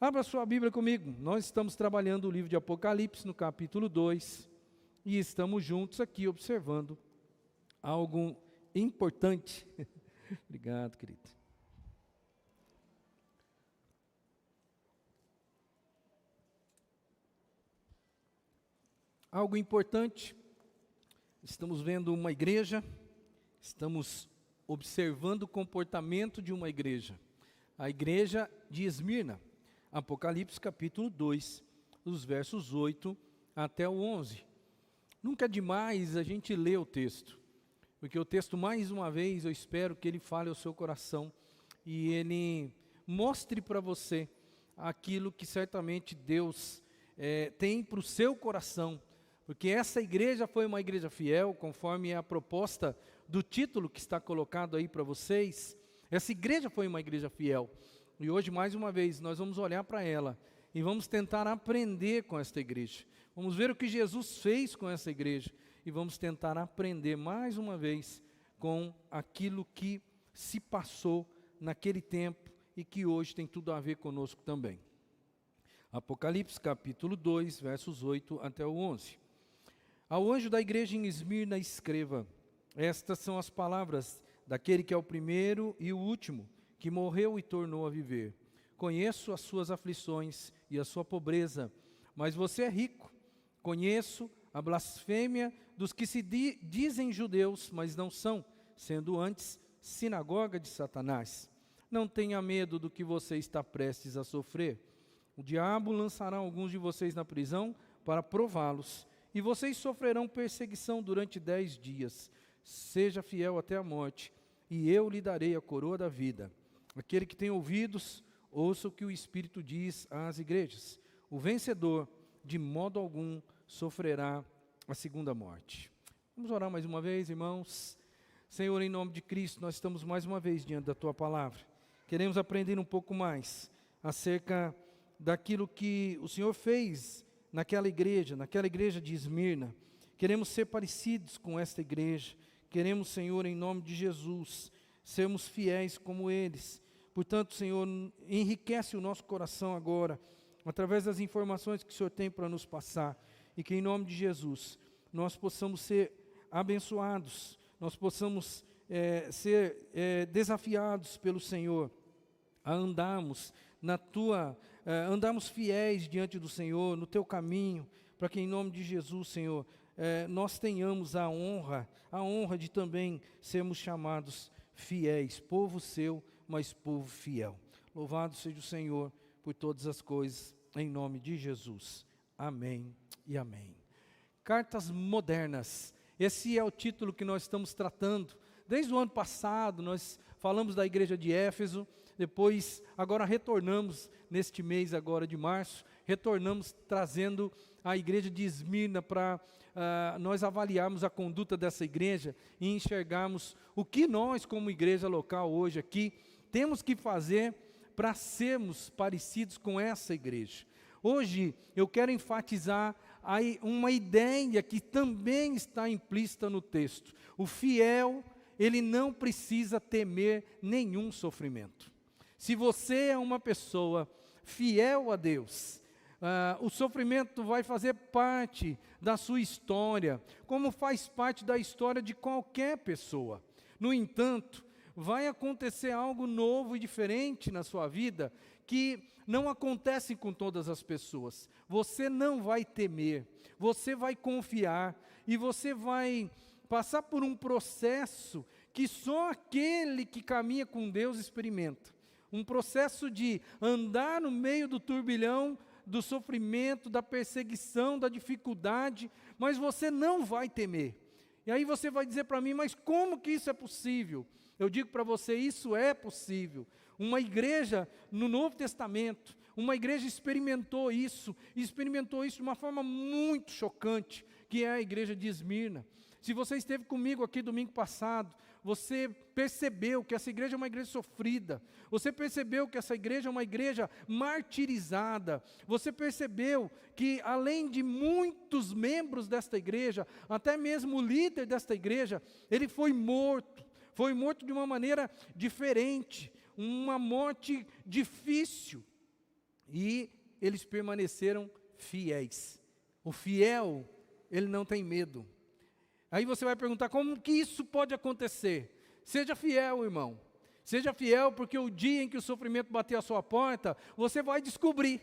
Abra sua Bíblia comigo. Nós estamos trabalhando o livro de Apocalipse no capítulo 2 e estamos juntos aqui observando algo importante. Obrigado, querido. Algo importante. Estamos vendo uma igreja, estamos observando o comportamento de uma igreja. A igreja de Esmirna. Apocalipse capítulo 2, os versos 8 até o 11. Nunca é demais a gente ler o texto, porque o texto, mais uma vez, eu espero que ele fale ao seu coração e ele mostre para você aquilo que certamente Deus tem para o seu coração, porque essa igreja foi uma igreja fiel, conforme a proposta do título que está colocado aí para vocês. Essa igreja foi uma igreja fiel. E hoje, mais uma vez, nós vamos olhar para ela e vamos tentar aprender com esta igreja. Vamos ver o que Jesus fez com essa igreja e vamos tentar aprender mais uma vez com aquilo que se passou naquele tempo e que hoje tem tudo a ver conosco também. Apocalipse capítulo 2, versos 8 até o 11. Ao anjo da igreja em Esmirna escreva: estas são as palavras daquele que é o primeiro e o último, que morreu e tornou a viver. Conheço as suas aflições e a sua pobreza, mas você é rico. Conheço a blasfêmia dos que se dizem judeus, mas não são, sendo antes sinagoga de Satanás. Não tenha medo do que você está prestes a sofrer. O diabo lançará alguns de vocês na prisão para prová-los, e vocês sofrerão perseguição durante 10 dias. Seja fiel até a morte, e eu lhe darei a coroa da vida. Aquele que tem ouvidos, ouça o que o Espírito diz às igrejas. O vencedor, de modo algum, sofrerá a segunda morte. Vamos orar mais uma vez, irmãos. Senhor, em nome de Cristo, nós estamos mais uma vez diante da Tua palavra. Queremos aprender um pouco mais acerca daquilo que o Senhor fez naquela igreja de Esmirna. Queremos ser parecidos com esta igreja. Queremos, Senhor, em nome de Jesus, sermos fiéis como eles. Portanto, Senhor, enriquece o nosso coração agora, através das informações que o Senhor tem para nos passar, e que em nome de Jesus, nós possamos ser abençoados, nós possamos ser desafiados pelo Senhor, a andarmos andarmos fiéis diante do Senhor, no Teu caminho, para que em nome de Jesus, Senhor, nós tenhamos a honra de também sermos chamados fiéis, povo seu, mas povo fiel. Louvado seja o Senhor por todas as coisas, em nome de Jesus. Amém e amém. Cartas modernas, esse é o título que nós estamos tratando. Desde o ano passado, nós falamos da igreja de Éfeso, depois, agora retornamos, neste mês agora de março, retornamos trazendo a igreja de Esmirna para nós avaliarmos a conduta dessa igreja e enxergarmos o que nós, como igreja local hoje aqui, temos que fazer para sermos parecidos com essa igreja. Hoje eu quero enfatizar uma ideia que também está implícita no texto. O fiel, ele não precisa temer nenhum sofrimento. Se você é uma pessoa fiel a Deus, o sofrimento vai fazer parte da sua história, como faz parte da história de qualquer pessoa. No entanto, vai acontecer algo novo e diferente na sua vida, que não acontece com todas as pessoas. Você não vai temer, você vai confiar, e você vai passar por um processo que só aquele que caminha com Deus experimenta. Um processo de andar no meio do turbilhão, do sofrimento, da perseguição, da dificuldade, mas você não vai temer. E aí você vai dizer para mim, mas como que isso é possível? Eu digo para você, isso é possível. Uma igreja no Novo Testamento, uma igreja experimentou isso de uma forma muito chocante, que é a igreja de Esmirna. Se você esteve comigo aqui domingo passado, você percebeu que essa igreja é uma igreja sofrida, você percebeu que essa igreja é uma igreja martirizada, você percebeu que além de muitos membros desta igreja, até mesmo o líder desta igreja, ele foi morto de uma maneira diferente, uma morte difícil. e eles permaneceram fiéis. O fiel, ele não tem medo. Aí você vai perguntar, como que isso pode acontecer? Seja fiel, irmão. Seja fiel, porque o dia em que o sofrimento bater à sua porta, você vai descobrir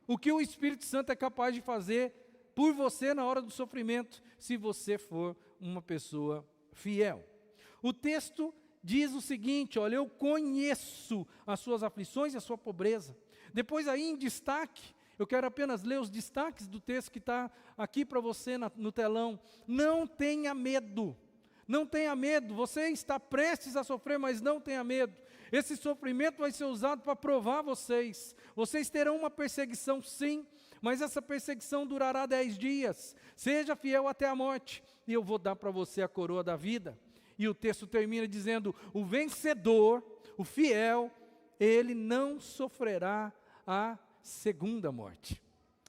o que o Espírito Santo é capaz de fazer por você na hora do sofrimento, se você for uma pessoa fiel. O texto diz o seguinte, olha, eu conheço as suas aflições e a sua pobreza. Depois aí em destaque, eu quero apenas ler os destaques do texto que está aqui para você no telão. Não tenha medo, não tenha medo, você está prestes a sofrer, mas não tenha medo. Esse sofrimento vai ser usado para provar vocês. Vocês terão uma perseguição sim, mas essa perseguição durará 10 dias. Seja fiel até a morte, e eu vou dar para você a coroa da vida. E o texto termina dizendo, o vencedor, o fiel, ele não sofrerá a segunda morte.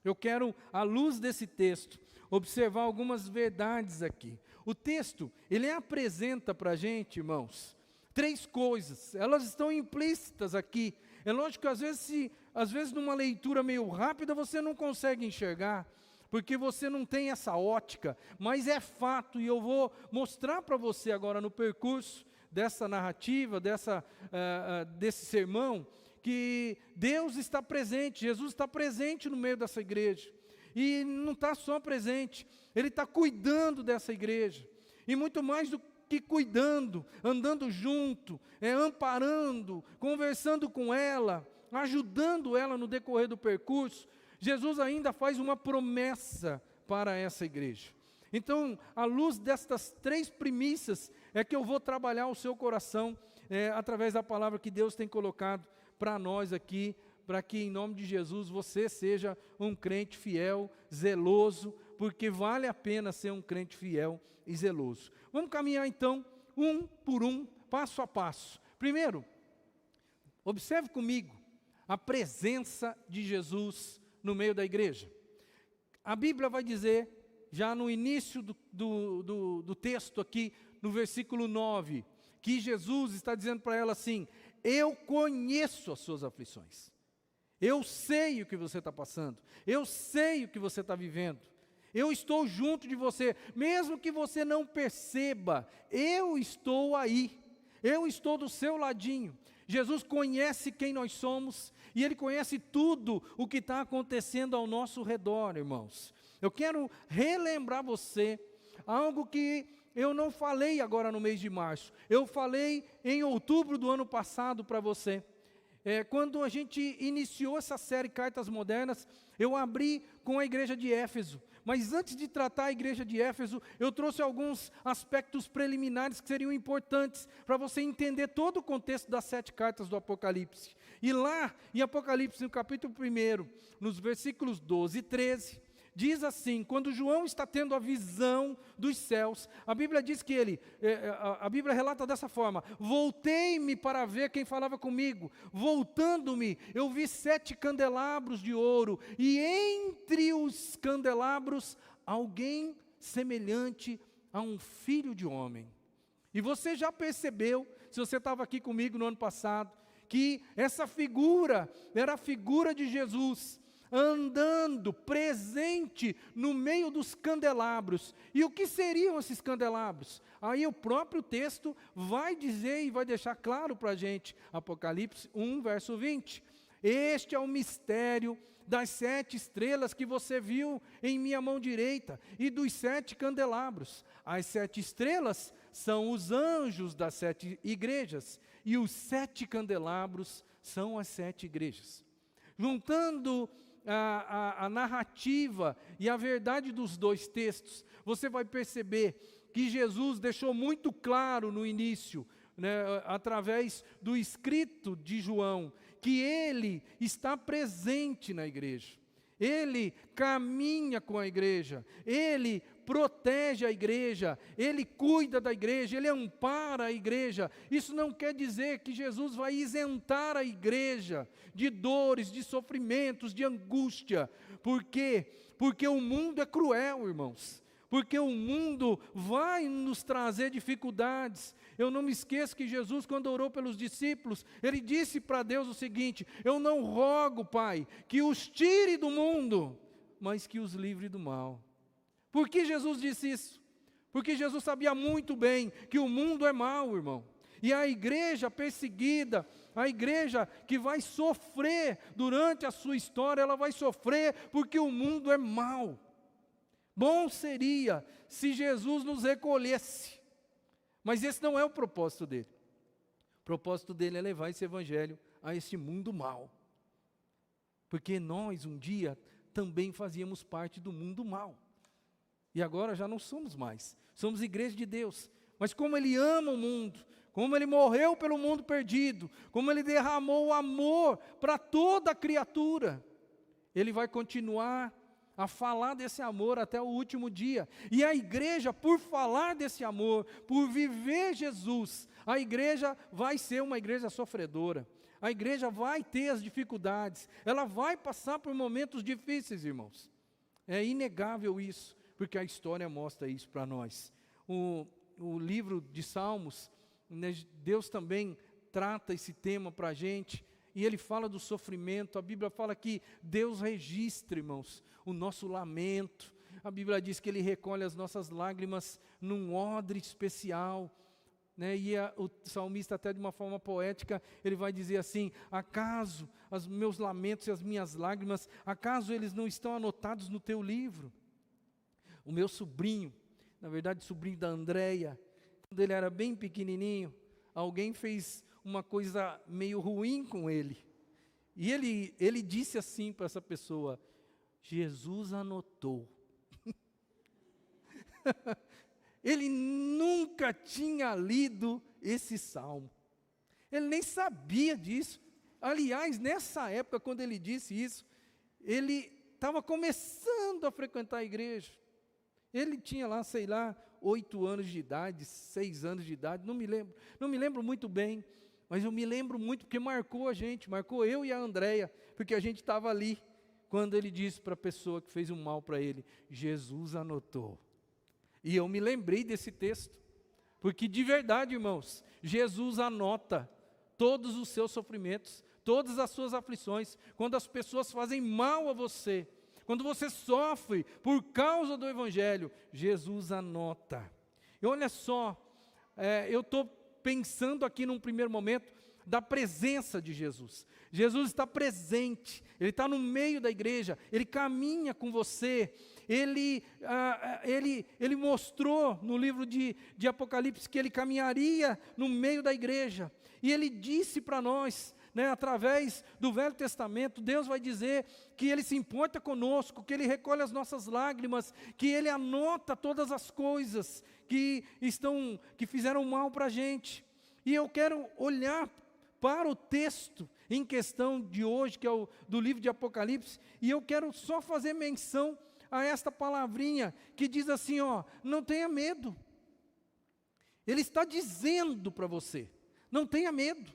Eu quero, à luz desse texto, observar algumas verdades aqui. O texto, ele apresenta para a gente, irmãos, 3 coisas. Elas estão implícitas aqui. É lógico que às vezes numa leitura meio rápida você não consegue enxergar, porque você não tem essa ótica, mas é fato, e eu vou mostrar para você agora no percurso dessa narrativa, desse sermão, que Deus está presente, Jesus está presente no meio dessa igreja, e não está só presente, Ele está cuidando dessa igreja, e muito mais do que cuidando, andando junto, amparando, conversando com ela, ajudando ela no decorrer do percurso. Jesus ainda faz uma promessa para essa igreja. Então, à luz destas 3 premissas, é que eu vou trabalhar o seu coração, através da palavra que Deus tem colocado para nós aqui, para que em nome de Jesus você seja um crente fiel, zeloso, porque vale a pena ser um crente fiel e zeloso. Vamos caminhar então, um por um, passo a passo. Primeiro, observe comigo a presença de Jesus no meio da igreja. A Bíblia vai dizer, já no início do texto aqui, no versículo 9, que Jesus está dizendo para ela assim, eu conheço as suas aflições, eu sei o que você está passando, eu sei o que você está vivendo, eu estou junto de você, mesmo que você não perceba, eu estou aí, eu estou do seu ladinho. Jesus conhece quem nós somos, e Ele conhece tudo o que está acontecendo ao nosso redor, irmãos. Eu quero relembrar você algo que eu não falei agora no mês de março, eu falei em outubro do ano passado para você. Quando a gente iniciou essa série Cartas Modernas, eu abri com a igreja de Éfeso. Mas antes de tratar a igreja de Éfeso, eu trouxe alguns aspectos preliminares que seriam importantes para você entender todo o contexto das 7 cartas do Apocalipse. E lá, em Apocalipse, no capítulo 1, nos versículos 12 e 13, diz assim, quando João está tendo a visão dos céus, a Bíblia diz que a Bíblia relata dessa forma, voltei-me para ver quem falava comigo, voltando-me, eu vi 7 candelabros de ouro, e entre os candelabros, alguém semelhante a um filho de homem. E você já percebeu, se você estava aqui comigo no ano passado, que essa figura era a figura de Jesus, andando, presente no meio dos candelabros. E o que seriam esses candelabros? Aí o próprio texto vai dizer e vai deixar claro para a gente, Apocalipse 1, verso 20. Este é o mistério das 7 estrelas que você viu em minha mão direita, e dos 7 candelabros. As 7 estrelas são os anjos das 7 igrejas, e os 7 candelabros são as 7 igrejas. Juntando a narrativa e a verdade dos 2 textos, você vai perceber que Jesus deixou muito claro no início, através do escrito de João, que Ele está presente na igreja, Ele caminha com a igreja, Ele protege a igreja, Ele cuida da igreja, Ele ampara a igreja. Isso não quer dizer que Jesus vai isentar a igreja de dores, de sofrimentos, de angústia. Por quê? Porque o mundo é cruel, irmãos. porque o mundo vai nos trazer dificuldades. Eu não me esqueço que Jesus, quando orou pelos discípulos, Ele disse para Deus o seguinte: eu não rogo, Pai, que os tire do mundo, mas que os livre do mal. Por que Jesus disse isso? Porque Jesus sabia muito bem que o mundo é mau, irmão. E a igreja perseguida, a igreja que vai sofrer durante a sua história, ela vai sofrer porque o mundo é mau. Bom seria se Jesus nos recolhesse, mas esse não é o propósito dele. O propósito dele é levar esse evangelho a esse mundo mau. Porque nós um dia também fazíamos parte do mundo mau. E agora já não somos mais. Somos igreja de Deus. Mas como Ele ama o mundo, como Ele morreu pelo mundo perdido, como Ele derramou o amor para toda a criatura, Ele vai continuar a falar desse amor até o último dia. E a igreja, por falar desse amor, por viver Jesus, a igreja vai ser uma igreja sofredora. A igreja vai ter as dificuldades, ela vai passar por momentos difíceis, irmãos. É inegável isso, porque a história mostra isso para nós. O livro de Salmos, né, Deus também trata esse tema para a gente, e Ele fala do sofrimento. A Bíblia fala que Deus registra, irmãos, o nosso lamento. A Bíblia diz que Ele recolhe as nossas lágrimas num odre especial, né? E o salmista, até de uma forma poética, ele vai dizer assim: acaso os meus lamentos e as minhas lágrimas, acaso eles não estão anotados no teu livro? O meu sobrinho, na verdade sobrinho da Andréia, quando ele era bem pequenininho, alguém fez uma coisa meio ruim com ele, e ele disse assim para essa pessoa: Jesus anotou. Ele nunca tinha lido esse salmo, ele nem sabia disso. Aliás, nessa época, quando ele disse isso, ele estava começando a frequentar a igreja. Ele tinha lá, 8 anos de idade, 6 anos de idade, não me lembro muito bem, mas eu me lembro muito porque marcou a gente, marcou eu e a Andréia, porque a gente estava ali, quando ele disse para a pessoa que fez um mal para ele: Jesus anotou. E eu me lembrei desse texto, porque de verdade, irmãos, Jesus anota todos os seus sofrimentos, todas as suas aflições. Quando as pessoas fazem mal a você, quando você sofre por causa do Evangelho, Jesus anota. E olha só, eu estou pensando aqui num primeiro momento da presença de Jesus. Jesus está presente, Ele está no meio da igreja, Ele caminha com você. Ele mostrou no livro de Apocalipse que Ele caminharia no meio da igreja. E Ele disse para nós, né, através do Velho Testamento, Deus vai dizer que Ele se importa conosco, que Ele recolhe as nossas lágrimas, que Ele anota todas as coisas que fizeram mal para a gente. E eu quero olhar para o texto em questão de hoje, que é do livro de Apocalipse, e eu quero só fazer menção a esta palavrinha que diz assim, não tenha medo. Ele está dizendo para você, não tenha medo.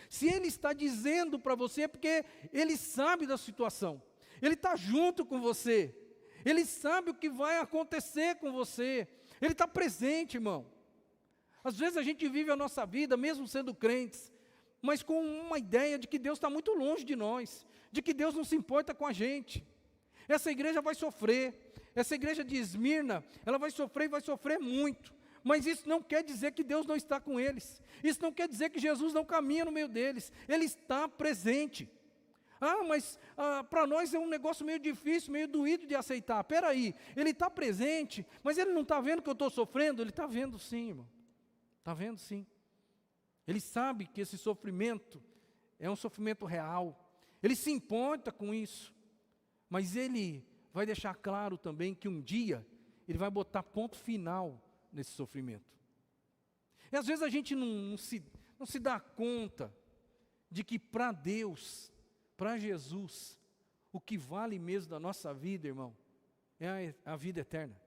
Se Ele está dizendo para você, é porque Ele sabe da situação, Ele está junto com você, Ele sabe o que vai acontecer com você, Ele está presente, irmão. Às vezes a gente vive a nossa vida, mesmo sendo crentes, mas com uma ideia de que Deus está muito longe de nós, de que Deus não se importa com a gente. Essa igreja vai sofrer, essa igreja de Esmirna, ela vai sofrer e vai sofrer muito, mas isso não quer dizer que Deus não está com eles, isso não quer dizer que Jesus não caminha no meio deles, Ele está presente. Mas para nós é um negócio meio difícil, meio doído de aceitar. Espera aí, Ele está presente, mas Ele não está vendo que eu estou sofrendo? Ele está vendo sim, irmão, está vendo sim. Ele sabe que esse sofrimento é um sofrimento real, Ele se importa com isso, mas Ele vai deixar claro também que um dia Ele vai botar ponto final nesse sofrimento. E às vezes a gente não se dá conta de que para Deus, para Jesus, o que vale mesmo da nossa vida, irmão, é a vida eterna.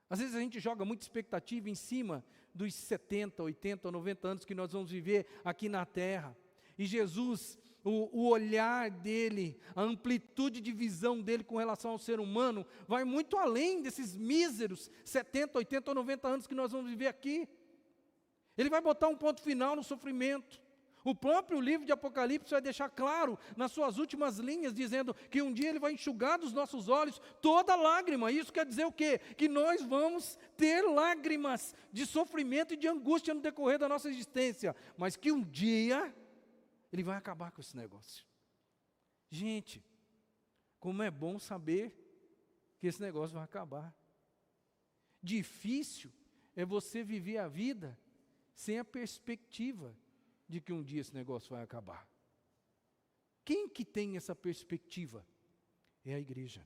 Às vezes a gente joga muita expectativa em cima dos 70, 80, 90 anos que nós vamos viver aqui na terra. E Jesus, o olhar dele, a amplitude de visão dele com relação ao ser humano, vai muito além desses míseros 70, 80 ou 90 anos que nós vamos viver aqui. Ele vai botar um ponto final no sofrimento. O próprio livro de Apocalipse vai deixar claro, nas suas últimas linhas, dizendo que um dia ele vai enxugar dos nossos olhos toda lágrima. Isso quer dizer o quê? Que nós vamos ter lágrimas de sofrimento e de angústia no decorrer da nossa existência, mas que um dia ele vai acabar com esse negócio. Gente, como é bom saber que esse negócio vai acabar. Difícil é você viver a vida sem a perspectiva de que um dia esse negócio vai acabar. Quem que tem essa perspectiva? É a igreja.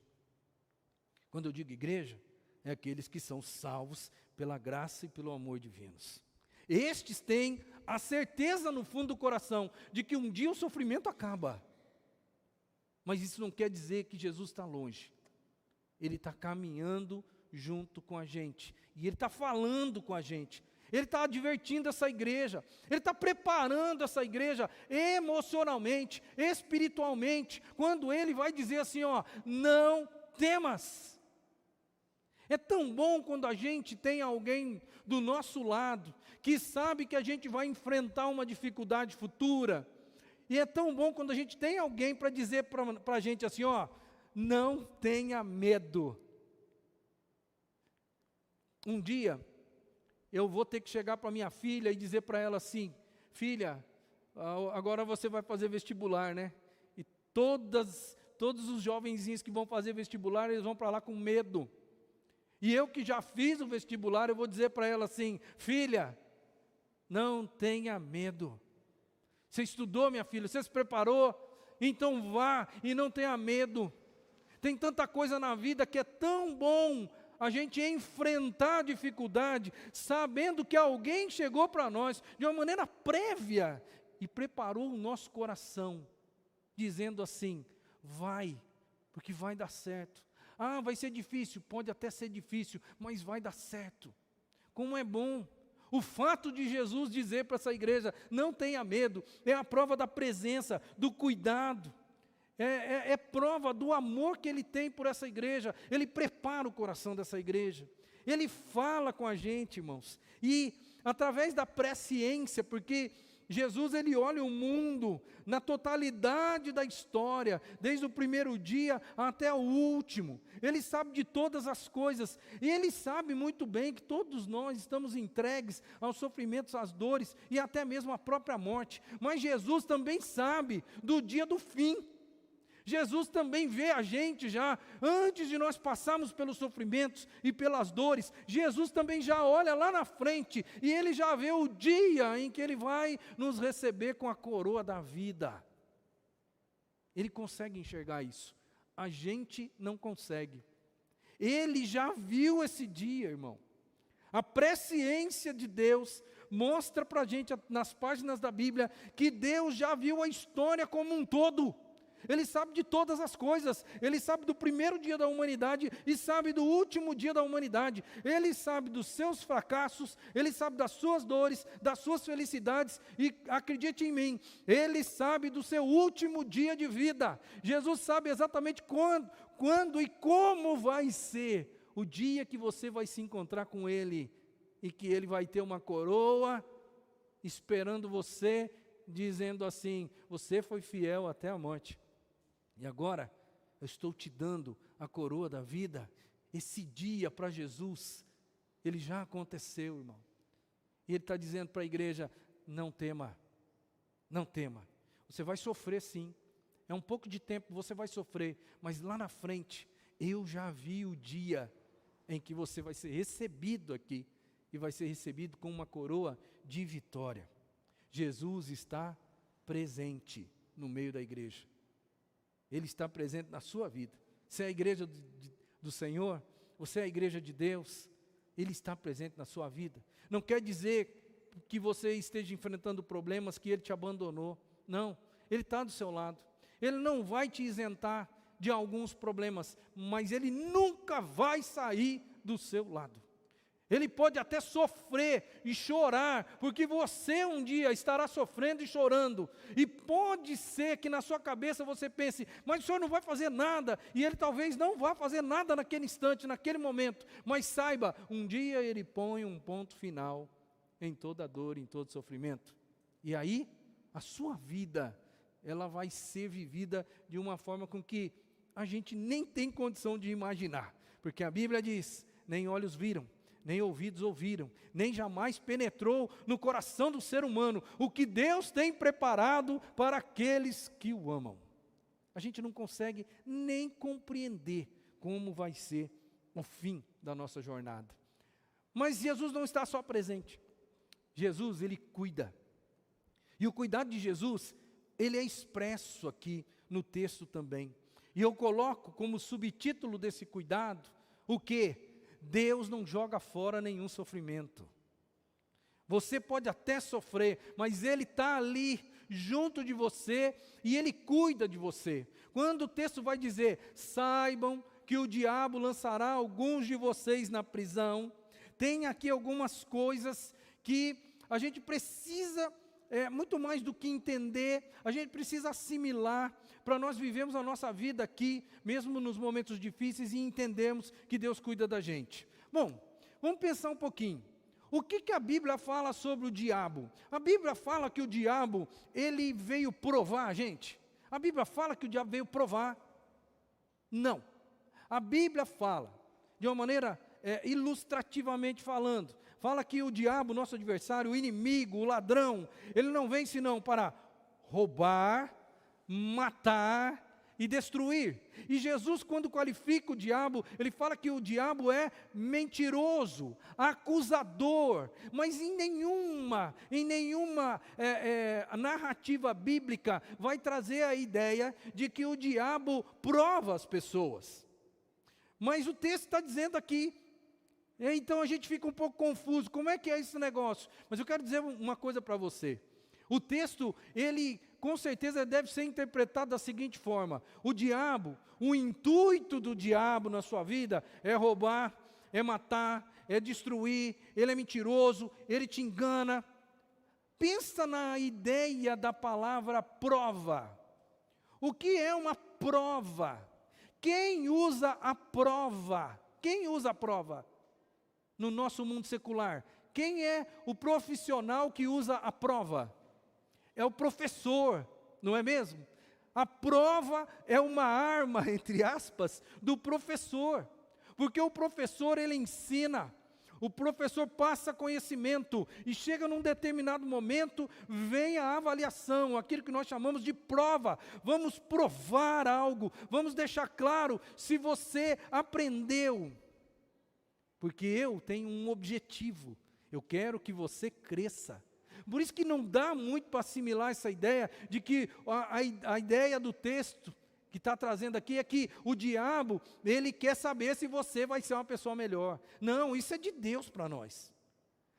Quando eu digo igreja, é aqueles que são salvos pela graça e pelo amor divinos. Estes têm a certeza no fundo do coração de que um dia o sofrimento acaba. Mas isso não quer dizer que Jesus está longe. Ele está caminhando junto com a gente. E Ele está falando com a gente. Ele está advertindo essa igreja. Ele está preparando essa igreja emocionalmente, espiritualmente. Quando Ele vai dizer assim, ó, não temas. É tão bom quando a gente tem alguém do nosso lado, que sabe que a gente vai enfrentar uma dificuldade futura. E é tão bom quando a gente tem alguém para dizer para a gente assim, ó, não tenha medo. Um dia, eu vou ter que chegar para minha filha e dizer para ela assim, filha, agora você vai fazer vestibular, né? E todos os jovenzinhos que vão fazer vestibular, eles vão para lá com medo. E eu que já fiz o vestibular, eu vou dizer para ela assim, filha, não tenha medo. Você estudou, minha filha, você se preparou? Então vá e não tenha medo. Tem tanta coisa na vida que é tão bom a gente enfrentar a dificuldade, sabendo que alguém chegou para nós de uma maneira prévia e preparou o nosso coração, dizendo assim, vai, porque vai dar certo. Ah, vai ser difícil, pode até ser difícil, mas vai dar certo. Como é bom. O fato de Jesus dizer para essa igreja, não tenha medo, é a prova da presença, do cuidado, é prova do amor que Ele tem por essa igreja. Ele prepara o coração dessa igreja, Ele fala com a gente, irmãos, e através da presciência, porque Jesus, Ele olha o mundo na totalidade da história, desde o primeiro dia até o último. Ele sabe de todas as coisas, e Ele sabe muito bem que todos nós estamos entregues aos sofrimentos, às dores, e até mesmo à própria morte. Mas Jesus também sabe do dia do fim. Jesus também vê a gente já, antes de nós passarmos pelos sofrimentos e pelas dores, Jesus também já olha lá na frente, e Ele já vê o dia em que Ele vai nos receber com a coroa da vida. Ele consegue enxergar isso, a gente não consegue. Ele já viu esse dia, irmão. A presciência de Deus mostra para a gente, nas páginas da Bíblia, que Deus já viu a história como um todo. Ele sabe de todas as coisas. Ele sabe do primeiro dia da humanidade e sabe do último dia da humanidade. Ele sabe dos seus fracassos, Ele sabe das suas dores, das suas felicidades, e acredite em mim, Ele sabe do seu último dia de vida. Jesus sabe exatamente quando e como vai ser o dia que você vai se encontrar com Ele, e que Ele vai ter uma coroa esperando você, dizendo assim, você foi fiel até a morte. E agora, eu estou te dando a coroa da vida. Esse dia para Jesus, ele já aconteceu, irmão. E Ele está dizendo para a igreja, não tema, não tema. Você vai sofrer sim, é um pouco de tempo, você vai sofrer, mas lá na frente, eu já vi o dia em que você vai ser recebido aqui, e vai ser recebido com uma coroa de vitória. Jesus está presente no meio da igreja. Ele está presente na sua vida. Você é a igreja do Senhor, você é a igreja de Deus, Ele está presente na sua vida. Não quer dizer que você esteja enfrentando problemas, que Ele te abandonou. Não, Ele está do seu lado. Ele não vai te isentar de alguns problemas, mas Ele nunca vai sair do seu lado. Ele pode até sofrer e chorar, porque você um dia estará sofrendo e chorando. E pode ser que na sua cabeça você pense, mas o Senhor não vai fazer nada. E Ele talvez não vá fazer nada naquele instante, naquele momento. Mas saiba, um dia Ele põe um ponto final em toda dor, em todo sofrimento. E aí, a sua vida, ela vai ser vivida de uma forma com que a gente nem tem condição de imaginar. Porque a Bíblia diz, nem olhos viram, nem ouvidos ouviram, nem jamais penetrou no coração do ser humano o que Deus tem preparado para aqueles que o amam. A gente não consegue nem compreender como vai ser o fim da nossa jornada. Mas Jesus não está só presente. Jesus, Ele cuida. E o cuidado de Jesus, ele é expresso aqui no texto também. E eu coloco como subtítulo desse cuidado, o quê? Deus não joga fora nenhum sofrimento. Você pode até sofrer, mas Ele está ali, junto de você, e Ele cuida de você. Quando o texto vai dizer, saibam que o diabo lançará alguns de vocês na prisão, tem aqui algumas coisas que a gente precisa, muito mais do que entender, a gente precisa assimilar, para nós vivermos a nossa vida aqui, mesmo nos momentos difíceis, e entendermos que Deus cuida da gente. Bom, vamos pensar um pouquinho. O que a Bíblia fala sobre o diabo? A Bíblia fala que o diabo, ele veio provar a gente. A Bíblia fala que o diabo veio provar. Não. A Bíblia fala, de uma maneira ilustrativamente falando, fala que o diabo, nosso adversário, o inimigo, o ladrão, ele não vem senão para roubar, matar e destruir. E Jesus, quando qualifica o diabo, ele fala que o diabo é mentiroso, acusador, mas em nenhuma narrativa bíblica vai trazer a ideia de que o diabo prova as pessoas. Mas o texto está dizendo aqui, então a gente fica um pouco confuso, como é que é esse negócio? Mas eu quero dizer uma coisa para você. O texto, ele com certeza deve ser interpretado da seguinte forma: o diabo, o intuito do diabo na sua vida é roubar, é matar, é destruir, ele é mentiroso, ele te engana. Pensa na ideia da palavra prova. O que é uma prova? Quem usa a prova? Quem usa a prova? No nosso mundo secular, quem é o profissional que usa a prova? É o professor, não é mesmo? A prova é uma arma, entre aspas, do professor. Porque o professor, ele ensina, o professor passa conhecimento, e chega num determinado momento, vem a avaliação, aquilo que nós chamamos de prova. Vamos provar algo, vamos deixar claro se você aprendeu. Porque eu tenho um objetivo, eu quero que você cresça. Por isso que não dá muito para assimilar essa ideia de que a ideia do texto que está trazendo aqui é que o diabo, ele quer saber se você vai ser uma pessoa melhor. Não, isso é de Deus para nós.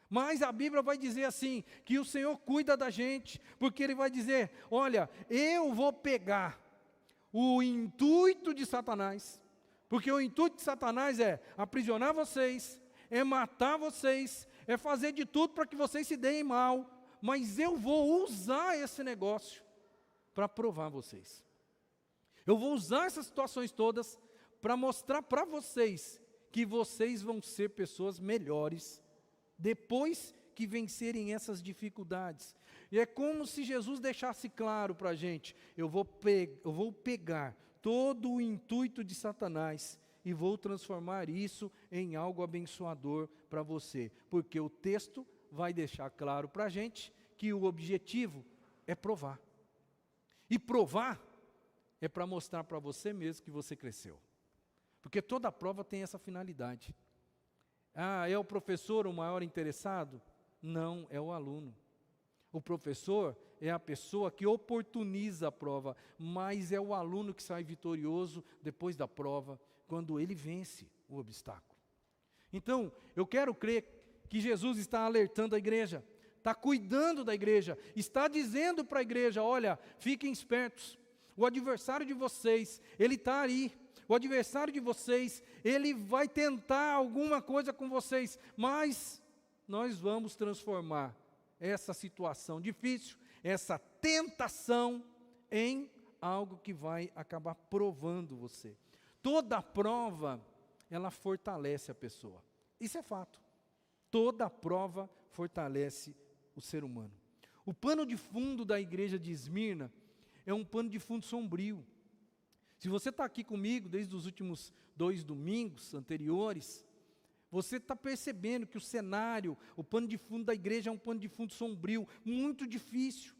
Mas a Bíblia vai dizer assim, que o Senhor cuida da gente, porque Ele vai dizer, olha, eu vou pegar o intuito de Satanás, porque o intuito de Satanás é aprisionar vocês, é matar vocês, é fazer de tudo para que vocês se deem mal, mas eu vou usar esse negócio para provar vocês. Eu vou usar essas situações todas para mostrar para vocês que vocês vão ser pessoas melhores depois que vencerem essas dificuldades. E é como se Jesus deixasse claro para a gente, eu vou pegar todo o intuito de Satanás e vou transformar isso em algo abençoador para você. Porque o texto vai deixar claro para a gente que o objetivo é provar. E provar é para mostrar para você mesmo que você cresceu. Porque toda prova tem essa finalidade. Ah, é o professor o maior interessado? Não, é o aluno. O professor é a pessoa que oportuniza a prova, mas é o aluno que sai vitorioso depois da prova, quando ele vence o obstáculo. Então, eu quero crer que Jesus está alertando a igreja, está cuidando da igreja, está dizendo para a igreja, olha, fiquem espertos, o adversário de vocês, ele está aí, o adversário de vocês, ele vai tentar alguma coisa com vocês, mas nós vamos transformar essa situação difícil, essa tentação, em algo que vai acabar provando você. Toda prova, ela fortalece a pessoa. Isso é fato. Toda prova fortalece o ser humano. O pano de fundo da igreja de Esmirna é um pano de fundo sombrio. Se você está aqui comigo desde os últimos 2 domingos anteriores, você está percebendo que o cenário, o pano de fundo da igreja é um pano de fundo sombrio, muito difícil.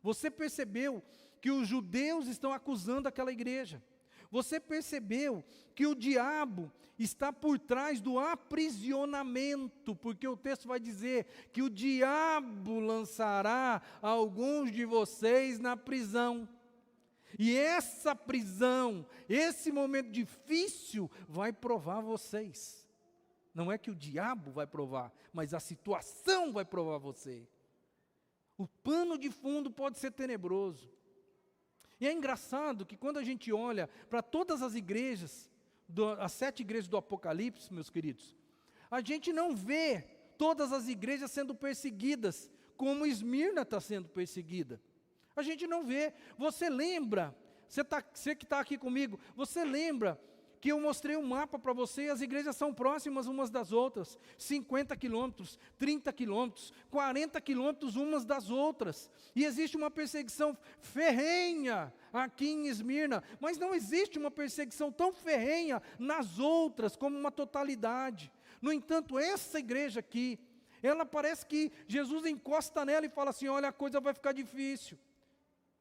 Você percebeu que os judeus estão acusando aquela igreja. Você percebeu que o diabo está por trás do aprisionamento, porque o texto vai dizer que o diabo lançará alguns de vocês na prisão. E essa prisão, esse momento difícil, vai provar vocês. Não é que o diabo vai provar, mas a situação vai provar você. O pano de fundo pode ser tenebroso. E é engraçado que quando a gente olha para todas as igrejas, as 7 igrejas do Apocalipse, meus queridos, a gente não vê todas as igrejas sendo perseguidas, como Esmirna está sendo perseguida. A gente não vê. Você lembra, você que está aqui comigo, você lembra que eu mostrei um mapa para você, as igrejas são próximas umas das outras, 50 quilômetros, 30 quilômetros, 40 quilômetros umas das outras, e existe uma perseguição ferrenha aqui em Esmirna, mas não existe uma perseguição tão ferrenha nas outras, como uma totalidade. No entanto, essa igreja aqui, ela parece que Jesus encosta nela e fala assim, olha, a coisa vai ficar difícil,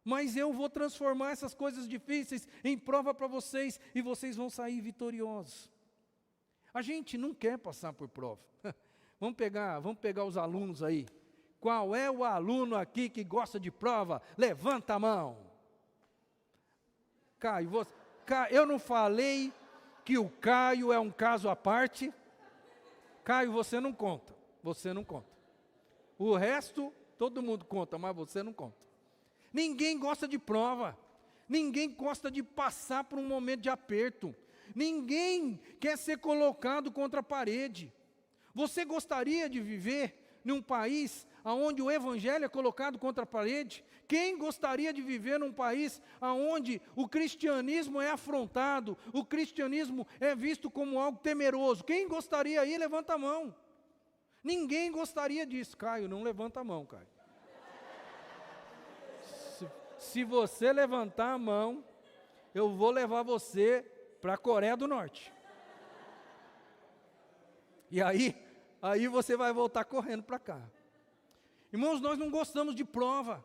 mas eu vou transformar essas coisas difíceis em prova para vocês, e vocês vão sair vitoriosos. A gente não quer passar por prova. Vamos pegar os alunos aí. Qual é o aluno aqui que gosta de prova? Levanta a mão. Caio, eu não falei que o Caio é um caso à parte. Caio, você não conta. Você não conta. O resto, todo mundo conta, mas você não conta. Ninguém gosta de prova, ninguém gosta de passar por um momento de aperto, ninguém quer ser colocado contra a parede. Você gostaria de viver num país onde o evangelho é colocado contra a parede? Quem gostaria de viver num país onde o cristianismo é afrontado, o cristianismo é visto como algo temeroso? Quem gostaria aí? Levanta a mão. Ninguém gostaria disso. Caio, não levanta a mão, Caio. Se você levantar a mão, eu vou levar você para a Coreia do Norte. E aí você vai voltar correndo para cá. Irmãos, nós não gostamos de prova.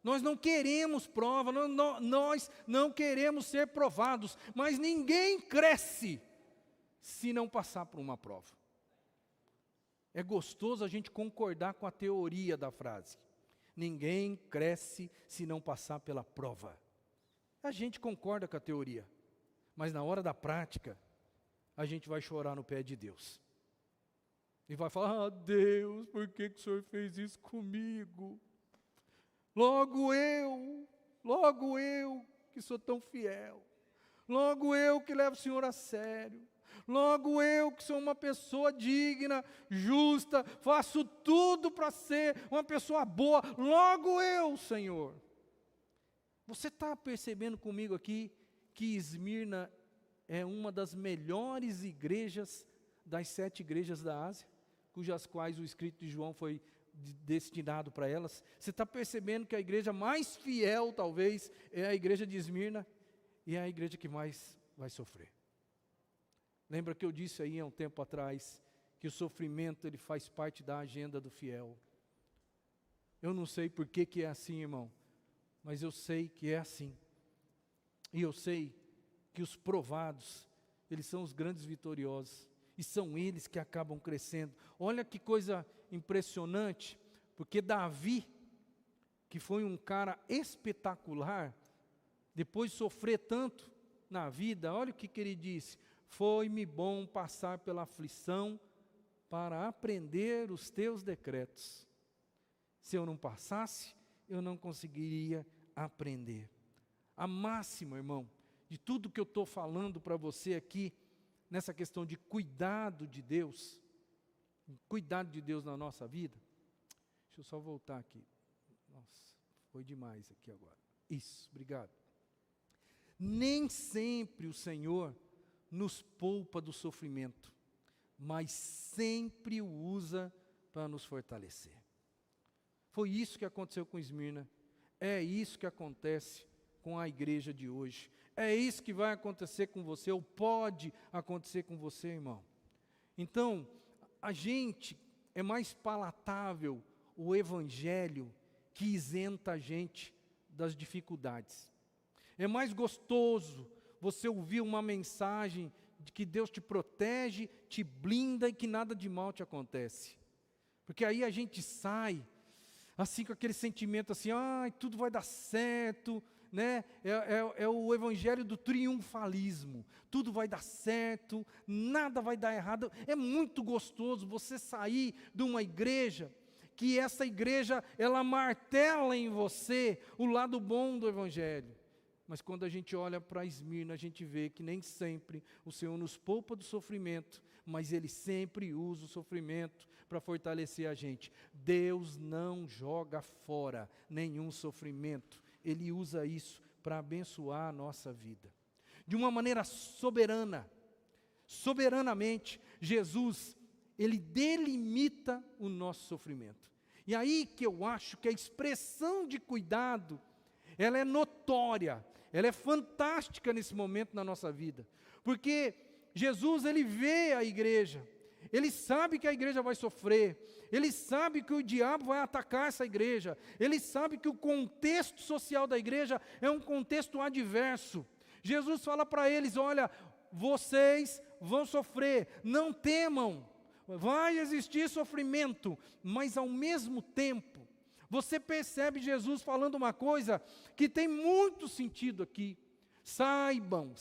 Nós não queremos prova, nós não queremos ser provados. Mas ninguém cresce se não passar por uma prova. É gostoso a gente concordar com a teoria da frase. Ninguém cresce se não passar pela prova. A gente concorda com a teoria, mas na hora da prática, a gente vai chorar no pé de Deus. E vai falar, Deus, por que o Senhor fez isso comigo? Logo eu, que sou tão fiel. Logo eu que levo o Senhor a sério. Logo eu que sou uma pessoa digna, justa, faço tudo para ser uma pessoa boa. Logo eu, Senhor. Você está percebendo comigo aqui que Esmirna é uma das melhores igrejas das 7 igrejas da Ásia, cujas quais o escrito de João foi destinado para elas? Você está percebendo que a igreja mais fiel, talvez, é a igreja de Esmirna, e é a igreja que mais vai sofrer. Lembra que eu disse aí há um tempo atrás, que o sofrimento ele faz parte da agenda do fiel. Eu não sei por que é assim, irmão, mas eu sei que é assim. E eu sei que os provados, eles são os grandes vitoriosos, e são eles que acabam crescendo. Olha que coisa impressionante, porque Davi, que foi um cara espetacular, depois de sofrer tanto na vida, olha o que ele disse: foi-me bom passar pela aflição para aprender os teus decretos. Se eu não passasse, eu não conseguiria aprender. A máxima, irmão, de tudo que eu estou falando para você aqui, nessa questão de cuidado de Deus na nossa vida. Deixa eu só voltar aqui. Nossa, foi demais aqui agora. Isso, obrigado. Nem sempre o Senhor nos poupa do sofrimento, mas sempre o usa para nos fortalecer. Foi isso que aconteceu com Esmirna, é isso que acontece com a igreja de hoje, é isso que vai acontecer com você, ou pode acontecer com você, irmão. Então, é mais palatável o evangelho que isenta a gente das dificuldades. É mais gostoso você ouvir uma mensagem de que Deus te protege, te blinda e que nada de mal te acontece. Porque aí a gente sai, assim com aquele sentimento assim, tudo vai dar certo, né? É o evangelho do triunfalismo, tudo vai dar certo, nada vai dar errado. É muito gostoso você sair de uma igreja, que essa igreja, ela martela em você o lado bom do evangelho. Mas quando a gente olha para Esmirna, a gente vê que nem sempre o Senhor nos poupa do sofrimento, mas Ele sempre usa o sofrimento para fortalecer a gente. Deus não joga fora nenhum sofrimento, Ele usa isso para abençoar a nossa vida. De uma maneira soberanamente, Jesus, Ele delimita o nosso sofrimento. E aí que eu acho que a expressão de cuidado, ela é notória, ela é fantástica nesse momento na nossa vida, porque Jesus, Ele vê a igreja, Ele sabe que a igreja vai sofrer, Ele sabe que o diabo vai atacar essa igreja, Ele sabe que o contexto social da igreja é um contexto adverso. Jesus fala para eles, olha, vocês vão sofrer, não temam, vai existir sofrimento, mas ao mesmo tempo, você percebe Jesus falando uma coisa que tem muito sentido aqui. Saibam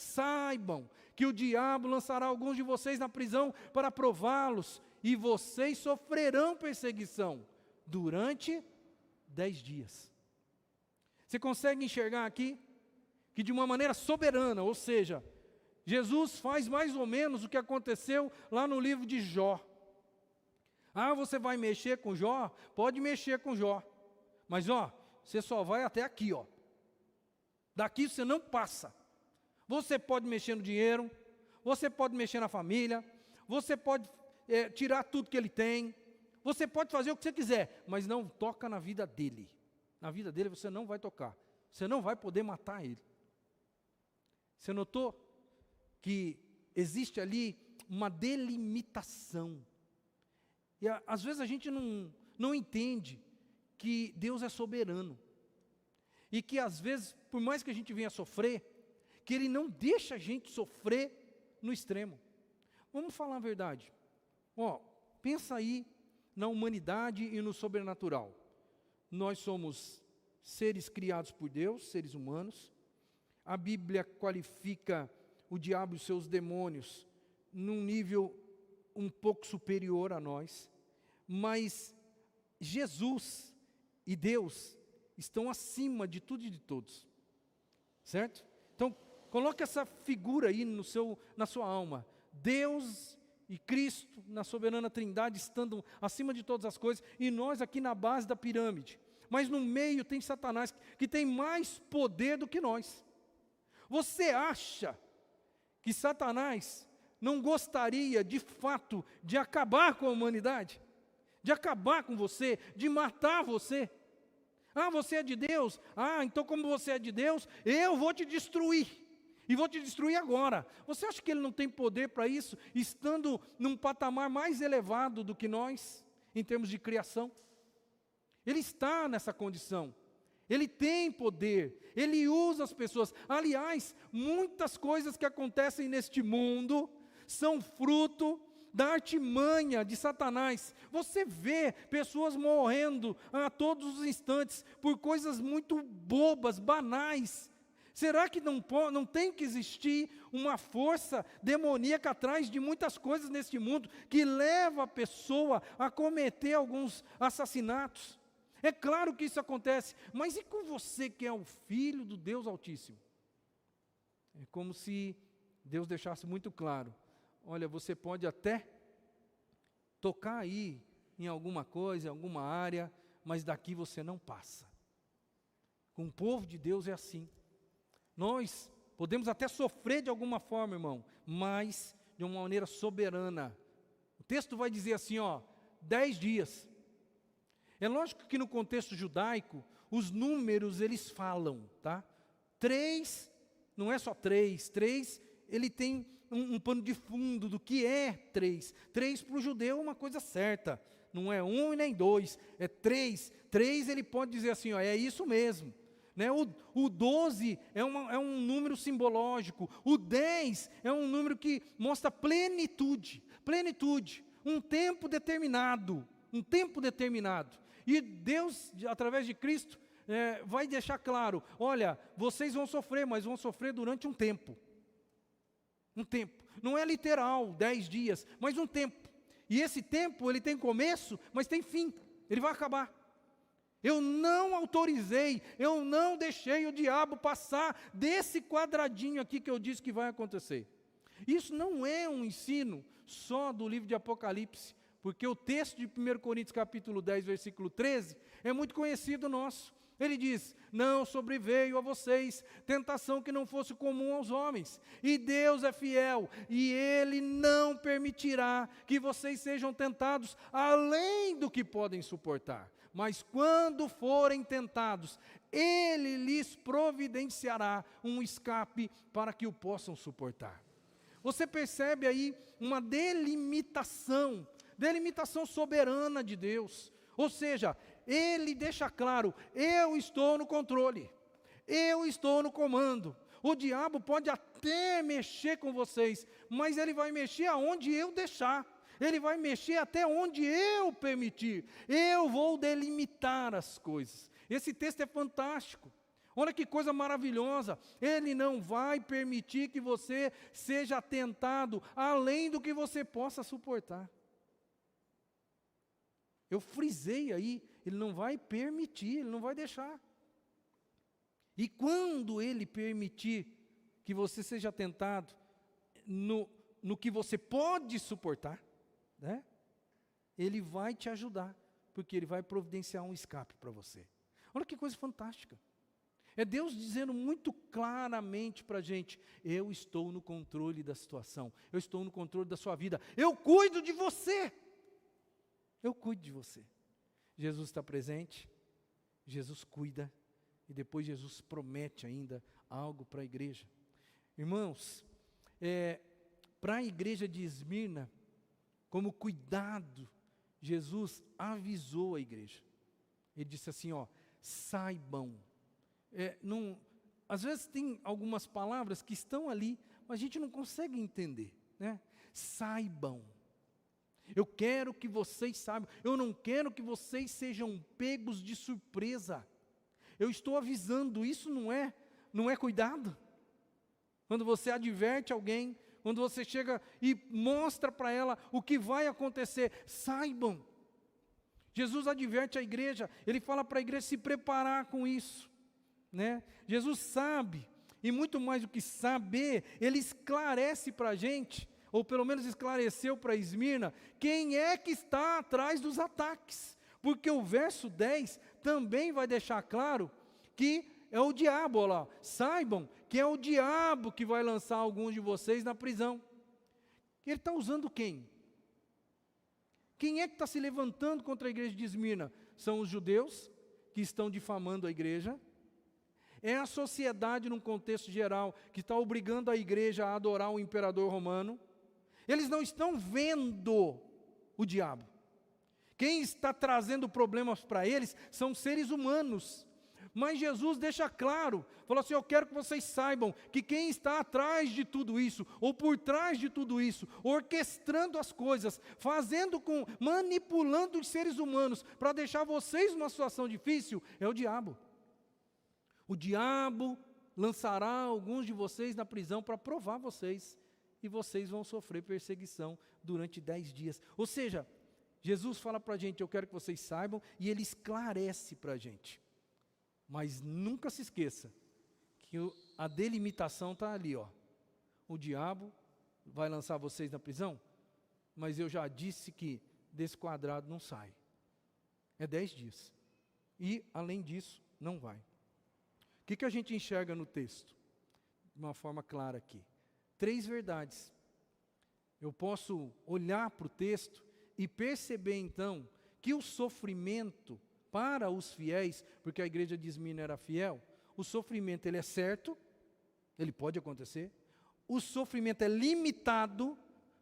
que o diabo lançará alguns de vocês na prisão para prová-los, e vocês sofrerão perseguição durante 10 dias. Você consegue enxergar aqui? Que de uma maneira soberana, ou seja, Jesus faz mais ou menos o que aconteceu lá no livro de Jó. Você vai mexer com Jó? Pode mexer com Jó. Mas você só vai até aqui, Daqui você não passa. Você pode mexer no dinheiro, você pode mexer na família, você pode tirar tudo que ele tem, você pode fazer o que você quiser, mas não toca na vida dele. Na vida dele você não vai tocar. Você não vai poder matar ele. Você notou que existe ali uma delimitação. E às vezes a gente não entende que Deus é soberano, e que às vezes, por mais que a gente venha sofrer, que Ele não deixa a gente sofrer no extremo. Vamos falar a verdade, pensa aí na humanidade e no sobrenatural. Nós somos seres criados por Deus, seres humanos. A Bíblia qualifica o diabo e os seus demônios num nível um pouco superior a nós, mas Jesus e Deus estão acima de tudo e de todos, certo? Então, coloque essa figura aí na sua alma, Deus e Cristo na soberana trindade estando acima de todas as coisas, e nós aqui na base da pirâmide, mas no meio tem Satanás, que tem mais poder do que nós. Você acha que Satanás não gostaria de fato de acabar com a humanidade? De acabar com você, de matar você? Você é de Deus? Então como você é de Deus, eu vou te destruir, e vou te destruir agora. Você acha que Ele não tem poder para isso, estando num patamar mais elevado do que nós, em termos de criação? Ele está nessa condição, Ele tem poder, Ele usa as pessoas. Aliás, muitas coisas que acontecem neste mundo são fruto da artimanha de Satanás. Você vê pessoas morrendo a todos os instantes por coisas muito bobas, banais. Será que não tem que existir uma força demoníaca atrás de muitas coisas neste mundo que leva a pessoa a cometer alguns assassinatos? É claro que isso acontece, mas e com você que é o filho do Deus Altíssimo? É como se Deus deixasse muito claro: olha, você pode até tocar aí em alguma coisa, em alguma área, mas daqui você não passa. Com o povo de Deus é assim. Nós podemos até sofrer de alguma forma, irmão, mas de uma maneira soberana. O texto vai dizer assim, 10 dias. É lógico que no contexto judaico, os números eles falam, tá? 3, não é só 3, ele tem um pano de fundo do que é 3. 3 para o judeu é uma coisa certa, não é 1 e nem 2, é 3. 3 ele pode dizer assim, é isso mesmo. Né? O 12 é um número simbológico, o 10 é um número que mostra plenitude, um tempo determinado, E Deus, através de Cristo, vai deixar claro, olha, vocês vão sofrer, mas vão sofrer durante um tempo. Não é literal, 10 dias, mas um tempo. E esse tempo, ele tem começo, mas tem fim, ele vai acabar. Eu não autorizei, eu não deixei o diabo passar desse quadradinho aqui que eu disse que vai acontecer. Isso não é um ensino só do livro de Apocalipse, porque o texto de 1 Coríntios capítulo 10, versículo 13, é muito conhecido nosso. Ele diz, não sobreveio a vocês tentação que não fosse comum aos homens, e Deus é fiel, e Ele não permitirá que vocês sejam tentados além do que podem suportar. Mas quando forem tentados, Ele lhes providenciará um escape para que o possam suportar. Você percebe aí uma delimitação soberana de Deus. Ou seja, Ele deixa claro, eu estou no controle, eu estou no comando. O diabo pode até mexer com vocês, mas ele vai mexer aonde eu deixar. Ele vai mexer até onde eu permitir. Eu vou delimitar as coisas. Esse texto é fantástico. Olha que coisa maravilhosa. Ele não vai permitir que você seja tentado além do que você possa suportar. Eu frisei aí, ele não vai permitir, ele não vai deixar. E quando ele permitir que você seja tentado no que você pode suportar, né? Ele vai te ajudar, porque ele vai providenciar um escape para você. Olha que coisa fantástica. É Deus dizendo muito claramente para a gente, eu estou no controle da situação, eu estou no controle da sua vida, eu cuido de você. Eu cuido de você. Jesus está presente, Jesus cuida, e depois Jesus promete ainda algo para a igreja. Irmãos, para a igreja de Esmirna, como cuidado, Jesus avisou a igreja. Ele disse assim, saibam. Às vezes tem algumas palavras que estão ali, mas a gente não consegue entender, né? Saibam. Eu quero que vocês saibam, eu não quero que vocês sejam pegos de surpresa. Eu estou avisando, isso não é cuidado? Quando você adverte alguém, quando você chega e mostra para ela o que vai acontecer, saibam. Jesus adverte a igreja, ele fala para a igreja se preparar com isso, né? Jesus sabe, e muito mais do que saber, ele esclarece para a gente, ou pelo menos esclareceu para Esmirna, quem é que está atrás dos ataques, porque o verso 10 também vai deixar claro que é o diabo, olha lá, saibam que é o diabo que vai lançar alguns de vocês na prisão. Ele está usando quem? Quem é que está se levantando contra a igreja de Esmirna? São os judeus que estão difamando a igreja, é a sociedade num contexto geral que está obrigando a igreja a adorar o imperador romano. Eles não estão vendo o diabo. Quem está trazendo problemas para eles são seres humanos. Mas Jesus deixa claro, falou assim, eu quero que vocês saibam que quem está atrás de tudo isso, ou por trás de tudo isso, orquestrando as coisas, manipulando os seres humanos para deixar vocês numa situação difícil, é o diabo. O diabo lançará alguns de vocês na prisão para provar vocês, e vocês vão sofrer perseguição durante 10 dias. Ou seja, Jesus fala para a gente, eu quero que vocês saibam, e ele esclarece para a gente. Mas nunca se esqueça que a delimitação está ali, ó. O diabo vai lançar vocês na prisão, mas eu já disse que desse quadrado não sai. É 10 dias. E, além disso, não vai. O que a gente enxerga no texto? De uma forma clara aqui. 3 verdades. Eu posso olhar para o texto e perceber, então, que o sofrimento para os fiéis, porque a igreja de Esmirna era fiel, o sofrimento ele é certo, ele pode acontecer. O sofrimento é limitado,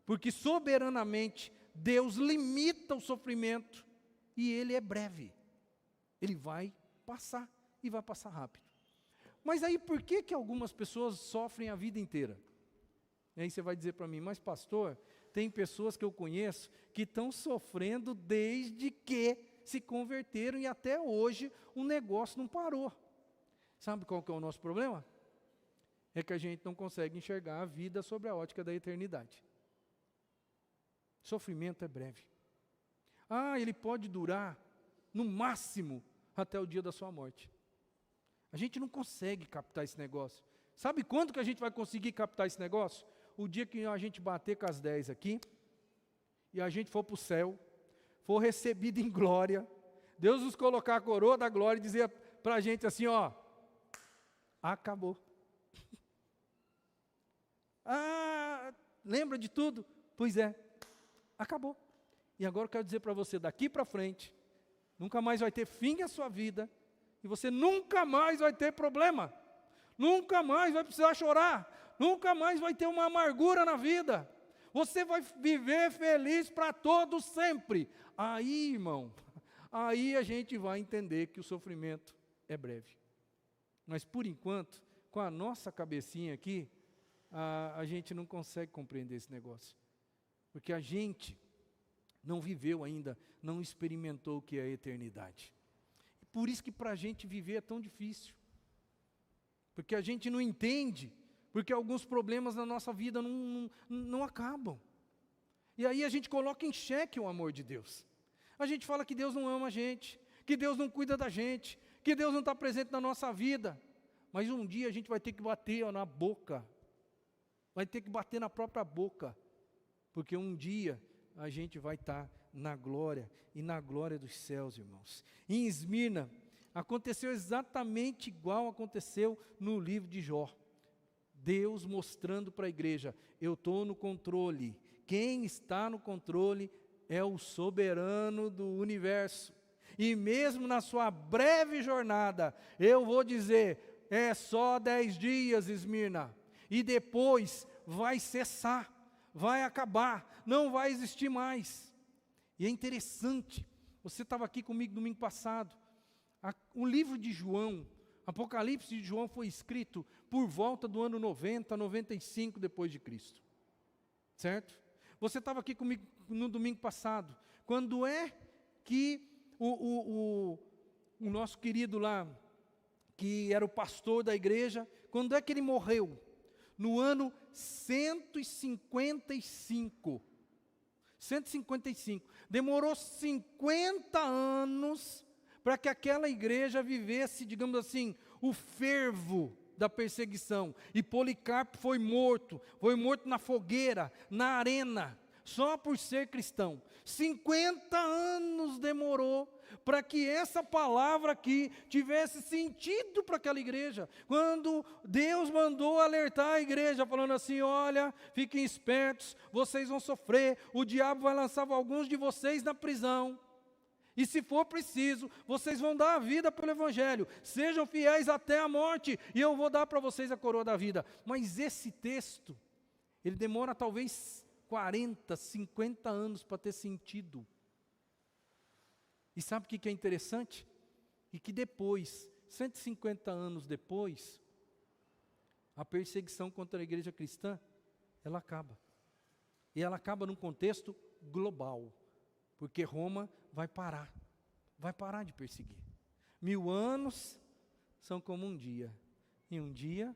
porque soberanamente Deus limita o sofrimento e ele é breve. Ele vai passar e vai passar rápido. Mas aí por que algumas pessoas sofrem a vida inteira? E aí você vai dizer para mim, mas pastor, tem pessoas que eu conheço que estão sofrendo desde que se converteram e até hoje o negócio não parou. Sabe qual que é o nosso problema? É que a gente não consegue enxergar a vida sob a ótica da eternidade. Sofrimento é breve. Ele pode durar, no máximo, até o dia da sua morte. A gente não consegue captar esse negócio. Sabe quando que a gente vai conseguir captar esse negócio? O dia que a gente bater com as 10 aqui, e a gente for para o céu, for recebido em glória, Deus nos colocar a coroa da glória e dizer para a gente assim, ó, acabou. Lembra de tudo? Pois é, acabou. E agora eu quero dizer para você, daqui para frente, nunca mais vai ter fim a sua vida, e você nunca mais vai ter problema, nunca mais vai precisar chorar, nunca mais vai ter uma amargura na vida, você vai viver feliz para todos sempre. Aí, irmão, aí a gente vai entender que o sofrimento é breve. Mas por enquanto, com a nossa cabecinha aqui, a gente não consegue compreender esse negócio, porque a gente não viveu ainda, não experimentou o que é a eternidade. Por isso que para a gente viver é tão difícil, porque a gente não entende, porque alguns problemas na nossa vida não acabam, e aí a gente coloca em xeque o amor de Deus, a gente fala que Deus não ama a gente, que Deus não cuida da gente, que Deus não está presente na nossa vida, mas um dia a gente vai ter que bater na boca, vai ter que bater na própria boca, porque um dia a gente vai estar na glória, e na glória dos céus, irmãos. Em Esmirna, aconteceu exatamente igual aconteceu no livro de Jó. Deus mostrando para a igreja, eu estou no controle, quem está no controle é o soberano do universo. E mesmo na sua breve jornada, eu vou dizer, é só 10 dias, Esmirna, e depois vai cessar, vai acabar, não vai existir mais. E é interessante, você estava aqui comigo domingo passado, o livro de João, Apocalipse de João foi escrito por volta do ano 90, 95 depois de Cristo, certo? Você estava aqui comigo no domingo passado, quando é que o nosso querido lá, que era o pastor da igreja, quando é que ele morreu? No ano 155. 155. Demorou 50 anos para que aquela igreja vivesse, digamos assim, o fervo da perseguição. E Policarpo foi morto na fogueira, na arena, só por ser cristão. 50 anos demorou para que essa palavra aqui tivesse sentido para aquela igreja, quando Deus mandou alertar a igreja, falando assim, olha, fiquem espertos, vocês vão sofrer, o diabo vai lançar alguns de vocês na prisão, e se for preciso, vocês vão dar a vida pelo evangelho, sejam fiéis até a morte, e eu vou dar para vocês a coroa da vida. Mas esse texto, ele demora talvez 40, 50 anos para ter sentido. E sabe o que é interessante? E que depois, 150 anos depois, a perseguição contra a igreja cristã, ela acaba. E ela acaba num contexto global, porque Roma vai parar de perseguir. 1000 anos são como um dia, e um dia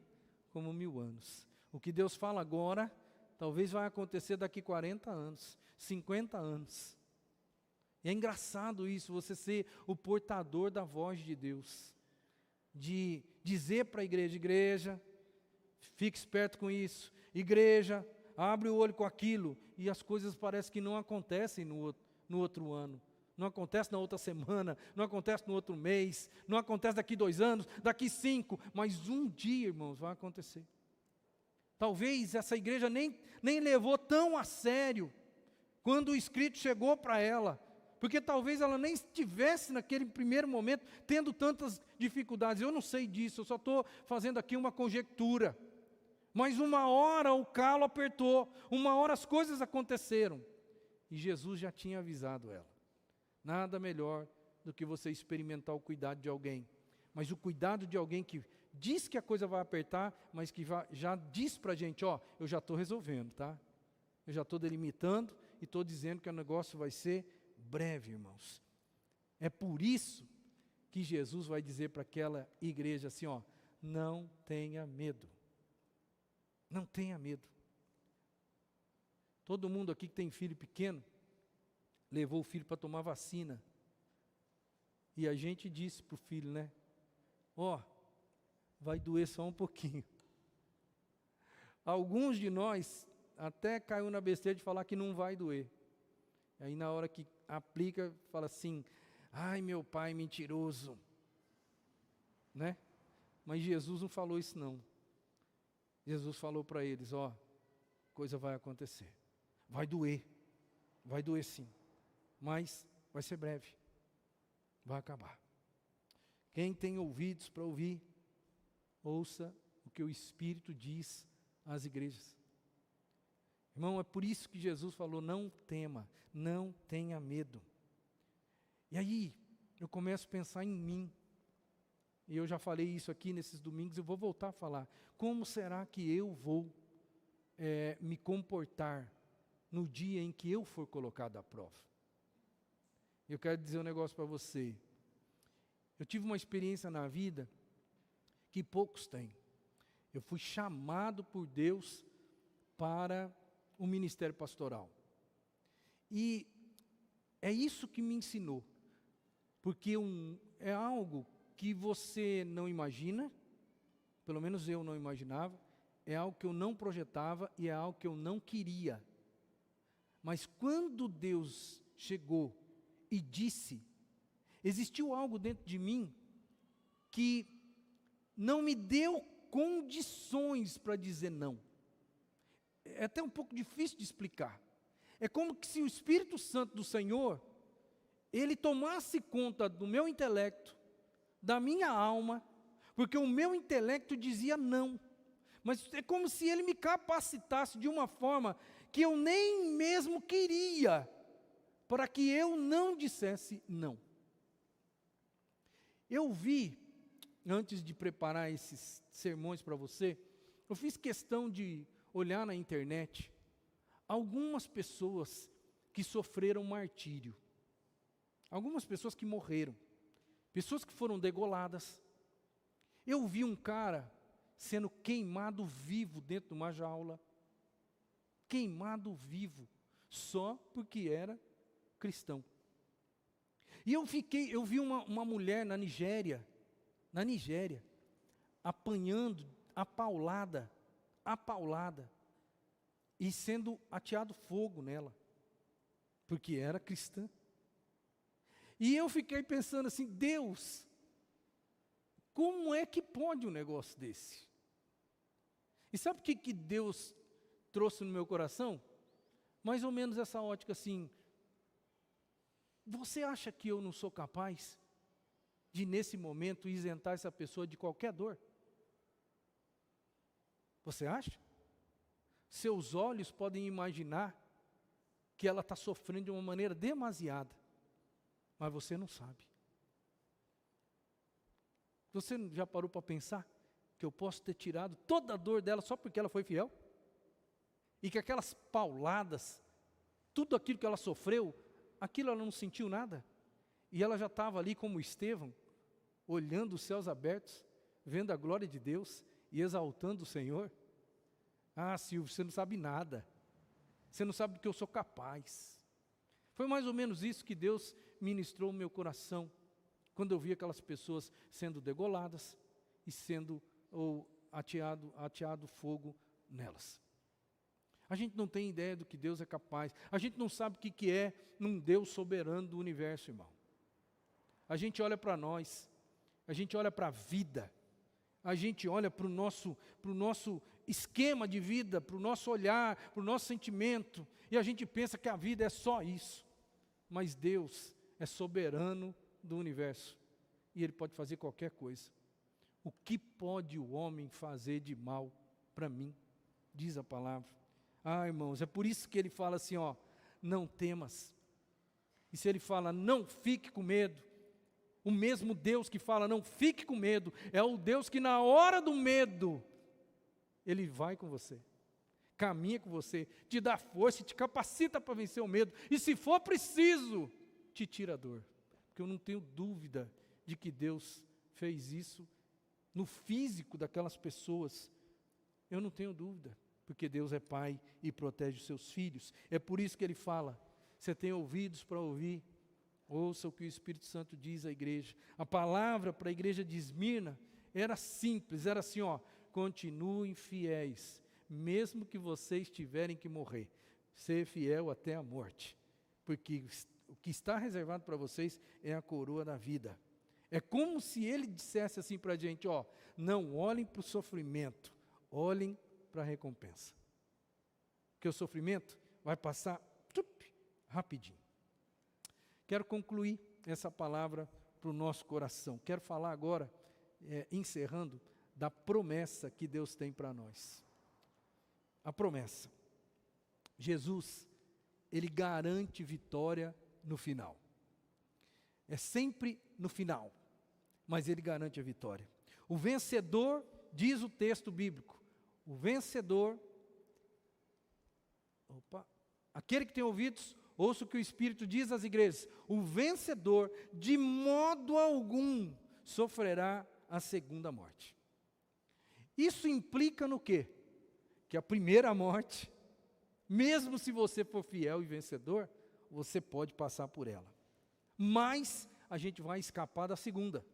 como 1000 anos. O que Deus fala agora, talvez vai acontecer daqui 40 anos, 50 anos. E é engraçado isso, você ser o portador da voz de Deus, de dizer para a igreja, fique esperto com isso. Igreja, abre o olho com aquilo, e as coisas parecem que não acontecem no outro ano. Não acontece na outra semana, não acontece no outro mês, não acontece daqui 2 anos, daqui 5, mas um dia, irmãos, vai acontecer. Talvez essa igreja nem levou tão a sério quando o escrito chegou para ela, porque talvez ela nem estivesse naquele primeiro momento tendo tantas dificuldades. Eu não sei disso, eu só estou fazendo aqui uma conjectura. Mas uma hora o calo apertou, uma hora as coisas aconteceram, e Jesus já tinha avisado ela. Nada melhor do que você experimentar o cuidado de alguém, mas o cuidado de alguém que diz que a coisa vai apertar, mas que já diz para a gente, ó, eu já estou resolvendo, tá? Eu já estou delimitando e estou dizendo que o negócio vai ser breve, irmãos. É por isso que Jesus vai dizer para aquela igreja assim, ó, não tenha medo. Não tenha medo. Todo mundo aqui que tem filho pequeno, levou o filho para tomar vacina. E a gente disse para o filho, né? Ó, vai doer só um pouquinho. Alguns de nós até caiu na besteira de falar que não vai doer. Aí na hora que aplica, fala assim, ai meu pai mentiroso. Né? Mas Jesus não falou isso não. Jesus falou para eles, ó, coisa vai acontecer. Vai doer sim. Mas vai ser breve. Vai acabar. Quem tem ouvidos para ouvir, ouça o que o Espírito diz às igrejas. Irmão, é por isso que Jesus falou, não tema, não tenha medo. E aí, eu começo a pensar em mim. E eu já falei isso aqui nesses domingos, eu vou voltar a falar. Como será que eu vou me comportar no dia em que eu for colocado à prova? Eu quero dizer um negócio para você. Eu tive uma experiência na vida que poucos têm. Eu fui chamado por Deus para o ministério pastoral. E é isso que me ensinou. Porque é algo que você não imagina, pelo menos eu não imaginava, é algo que eu não projetava e é algo que eu não queria. Mas quando Deus chegou e disse, existiu algo dentro de mim que não me deu condições para dizer não. É até um pouco difícil de explicar. É como que se o Espírito Santo do Senhor, ele tomasse conta do meu intelecto, da minha alma, porque o meu intelecto dizia não. Mas é como se ele me capacitasse de uma forma que eu nem mesmo queria, para que eu não dissesse não. Eu vi, antes de preparar esses sermões para você, eu fiz questão de olhar na internet algumas pessoas que sofreram martírio. Algumas pessoas que morreram. Pessoas que foram degoladas. Eu vi um cara sendo queimado vivo dentro de uma jaula. Queimado vivo, só porque era cristão. E eu vi uma mulher na Nigéria, apanhando a paulada, e sendo ateado fogo nela, porque era cristã. E eu fiquei pensando assim, Deus, como é que pode um negócio desse? E sabe o que Deus trouxe no meu coração? Mais ou menos essa ótica assim, você acha que eu não sou capaz de nesse momento isentar essa pessoa de qualquer dor? Você acha? Seus olhos podem imaginar que ela está sofrendo de uma maneira demasiada, mas você não sabe. Você já parou para pensar que eu posso ter tirado toda a dor dela só porque ela foi fiel? E que aquelas pauladas, tudo aquilo que ela sofreu, aquilo ela não sentiu nada? E ela já estava ali como Estevão, olhando os céus abertos, vendo a glória de Deus e exaltando o Senhor? Ah, Silvio, você não sabe nada. Você não sabe do que eu sou capaz. Foi mais ou menos isso que Deus ministrou no meu coração, quando eu vi aquelas pessoas sendo degoladas e sendo ateado fogo nelas. A gente não tem ideia do que Deus é capaz. A gente não sabe o que é um Deus soberano do universo, irmão. A gente olha para nós, a gente olha para a vida, a gente olha para o nosso esquema de vida, para o nosso olhar, para o nosso sentimento, e a gente pensa que a vida é só isso. Mas Deus é soberano do universo, e Ele pode fazer qualquer coisa. O que pode o homem fazer de mal para mim? Diz a palavra. Irmãos, é por isso que Ele fala assim, não temas. E se Ele fala, não fique com medo, o mesmo Deus que fala, não fique com medo, é o Deus que na hora do medo, Ele vai com você, caminha com você, te dá força, te capacita para vencer o medo, e se for preciso, te tira a dor. Porque eu não tenho dúvida de que Deus fez isso no físico daquelas pessoas. Eu não tenho dúvida, porque Deus é Pai e protege os seus filhos. É por isso que Ele fala, você tem ouvidos para ouvir, ouça o que o Espírito Santo diz à igreja. A palavra para a igreja de Esmirna era simples, era assim, continuem fiéis, mesmo que vocês tiverem que morrer, ser fiel até a morte, porque o que está reservado para vocês é a coroa da vida. É como se Ele dissesse assim para a gente, não olhem para o sofrimento, olhem para a recompensa, porque o sofrimento vai passar rapidinho. Quero concluir essa palavra para o nosso coração. Quero falar agora, encerrando, da promessa que Deus tem para nós. A promessa. Jesus, Ele garante vitória no final. É sempre no final, mas Ele garante a vitória. O vencedor, diz o texto bíblico, o vencedor, aquele que tem ouvidos, ouça o que o Espírito diz às igrejas, o vencedor de modo algum sofrerá a segunda morte. Isso implica no quê? Que a primeira morte, mesmo se você for fiel e vencedor, você pode passar por ela. Mas a gente vai escapar da segunda.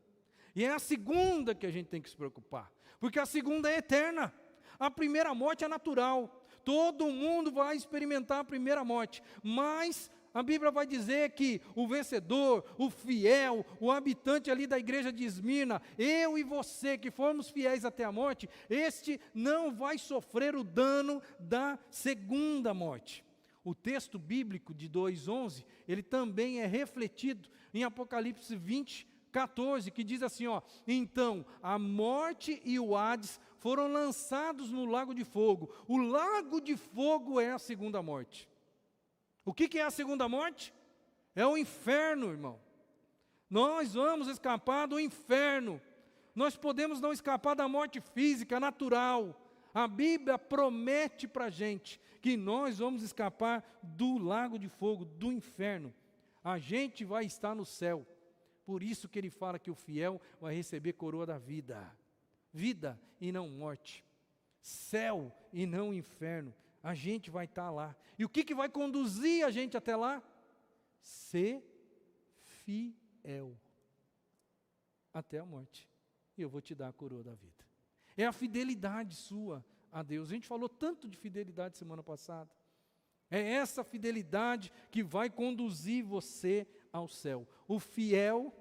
E é a segunda que a gente tem que se preocupar, porque a segunda é eterna. A primeira morte é natural. Todo mundo vai experimentar a primeira morte, mas a Bíblia vai dizer que o vencedor, o fiel, o habitante ali da igreja de Esmirna, eu e você que formos fiéis até a morte, este não vai sofrer o dano da segunda morte. O texto bíblico de 2:11, ele também é refletido em Apocalipse 20:14, que diz assim, então a morte e o Hades foram lançados no lago de fogo. O lago de fogo é a segunda morte. O que é a segunda morte? É o inferno, irmão. Nós vamos escapar do inferno. Nós podemos não escapar da morte física, natural. A Bíblia promete para a gente que nós vamos escapar do lago de fogo, do inferno. A gente vai estar no céu. Por isso que Ele fala que o fiel vai receber coroa da vida. Vida e não morte, céu e não inferno, a gente vai estar lá. E o que vai conduzir a gente até lá? Ser fiel até a morte, e eu vou te dar a coroa da vida. É a fidelidade sua a Deus. A gente falou tanto de fidelidade semana passada. É essa fidelidade que vai conduzir você ao céu. O fiel,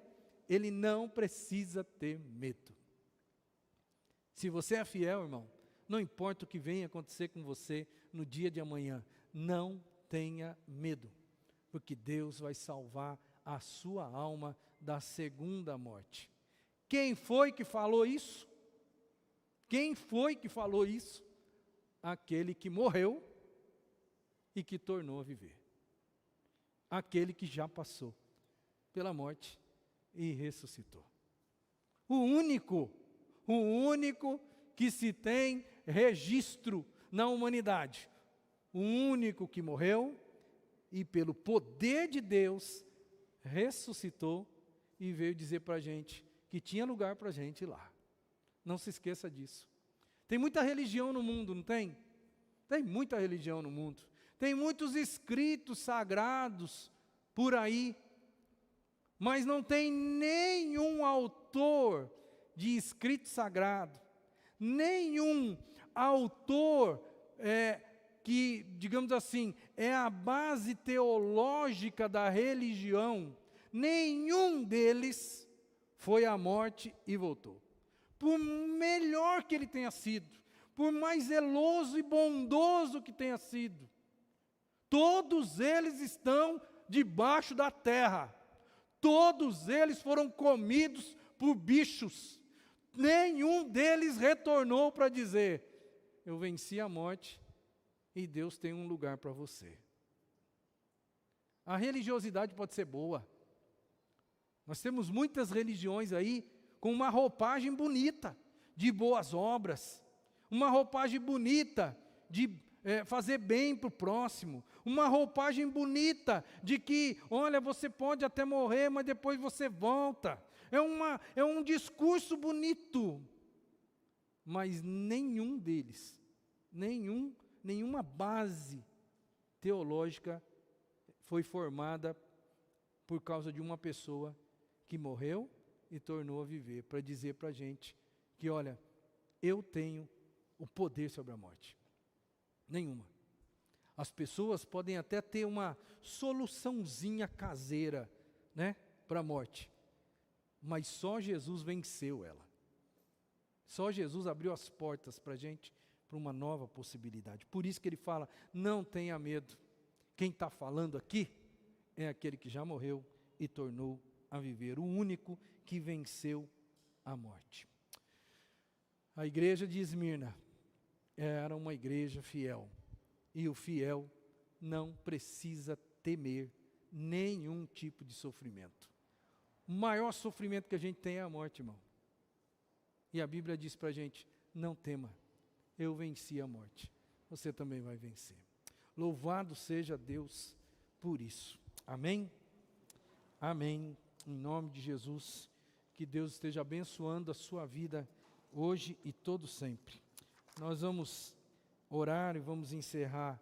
ele não precisa ter medo. Se você é fiel, irmão, não importa o que venha acontecer com você no dia de amanhã, não tenha medo, porque Deus vai salvar a sua alma da segunda morte. Quem foi que falou isso? Quem foi que falou isso? Aquele que morreu e que tornou a viver. Aquele que já passou pela morte e ressuscitou. O único que se tem registro na humanidade. O único que morreu e pelo poder de Deus ressuscitou e veio dizer para a gente que tinha lugar para a gente lá. Não se esqueça disso. Tem muita religião no mundo, não tem? Tem muita religião no mundo. Tem muitos escritos sagrados por aí, mas não tem nenhum autor de escrito sagrado, nenhum autor que, digamos assim, é a base teológica da religião, nenhum deles foi à morte e voltou. Por melhor que ele tenha sido, por mais zeloso e bondoso que tenha sido, todos eles estão debaixo da terra. Todos eles foram comidos por bichos. Nenhum deles retornou para dizer: eu venci a morte e Deus tem um lugar para você. A religiosidade pode ser boa. Nós temos muitas religiões aí com uma roupagem bonita de boas obras, uma roupagem bonita de fazer bem para o próximo, uma roupagem bonita de que, olha, você pode até morrer, mas depois você volta. É um discurso bonito, mas nenhum deles, nenhuma base teológica foi formada por causa de uma pessoa que morreu e tornou a viver, para dizer para a gente que, olha, eu tenho o poder sobre a morte. Nenhuma. As pessoas podem até ter uma soluçãozinha caseira, né, para a morte, mas só Jesus venceu ela. Só Jesus abriu as portas para a gente, para uma nova possibilidade. Por isso que ele fala: não tenha medo. Quem está falando aqui é aquele que já morreu e tornou a viver, o único que venceu a morte. A igreja de Esmirna era uma igreja fiel, e o fiel não precisa temer nenhum tipo de sofrimento. O maior sofrimento que a gente tem é a morte, irmão. E a Bíblia diz para a gente: não tema, eu venci a morte, você também vai vencer. Louvado seja Deus por isso. Amém? Amém. Em nome de Jesus, que Deus esteja abençoando a sua vida hoje e todo sempre. Nós vamos orar e vamos encerrar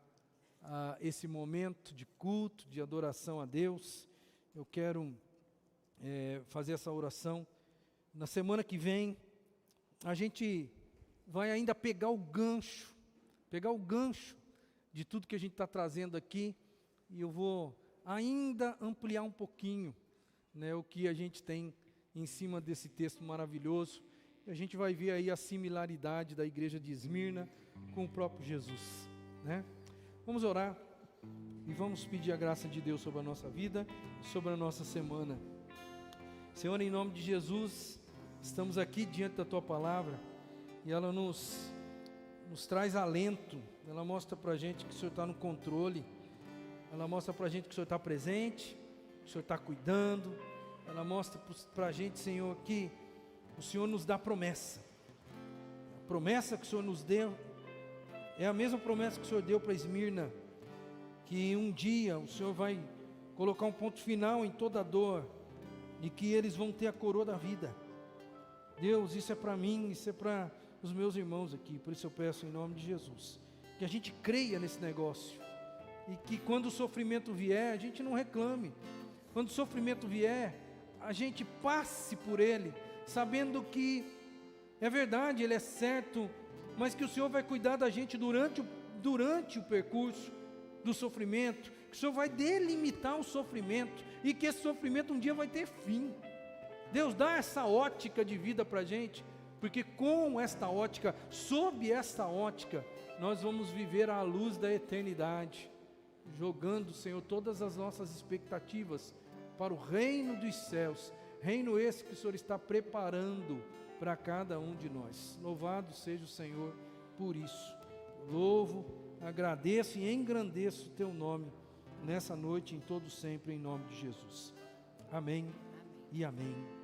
esse momento de culto, de adoração a Deus. Eu quero fazer essa oração. Na semana que vem, a gente vai ainda pegar o gancho de tudo que a gente está trazendo aqui, e eu vou ainda ampliar um pouquinho, né, o que a gente tem em cima desse texto maravilhoso. A gente vai ver aí a similaridade da igreja de Esmirna com o próprio Jesus, né? Vamos orar e vamos pedir a graça de Deus sobre a nossa vida, sobre a nossa semana. Senhor, em nome de Jesus, estamos aqui diante da Tua palavra, e ela nos traz alento. Ela mostra para a gente que o Senhor está no controle, ela mostra para a gente que o Senhor está presente, que o Senhor está cuidando, ela mostra para a gente, Senhor, que o Senhor nos dá promessa. A promessa que o Senhor nos deu é a mesma promessa que o Senhor deu para Esmirna, que um dia o Senhor vai colocar um ponto final em toda a dor, e que eles vão ter a coroa da vida. Deus, isso é para mim, isso é para os meus irmãos aqui. Por isso eu peço em nome de Jesus, que a gente creia nesse negócio, e que quando o sofrimento vier, a gente não reclame. Quando o sofrimento vier, a gente passe por ele, sabendo que é verdade, ele é certo, mas que o Senhor vai cuidar da gente durante o percurso do sofrimento, que o Senhor vai delimitar o sofrimento, e que esse sofrimento um dia vai ter fim. Deus dá essa ótica de vida para a gente, porque com esta ótica, sob esta ótica, nós vamos viver à luz da eternidade, jogando, Senhor, todas as nossas expectativas para o reino dos céus, reino esse que o Senhor está preparando para cada um de nós. Louvado seja o Senhor por isso. Louvo, agradeço e engrandeço o Teu nome nessa noite, em todo sempre, em nome de Jesus. Amém e amém.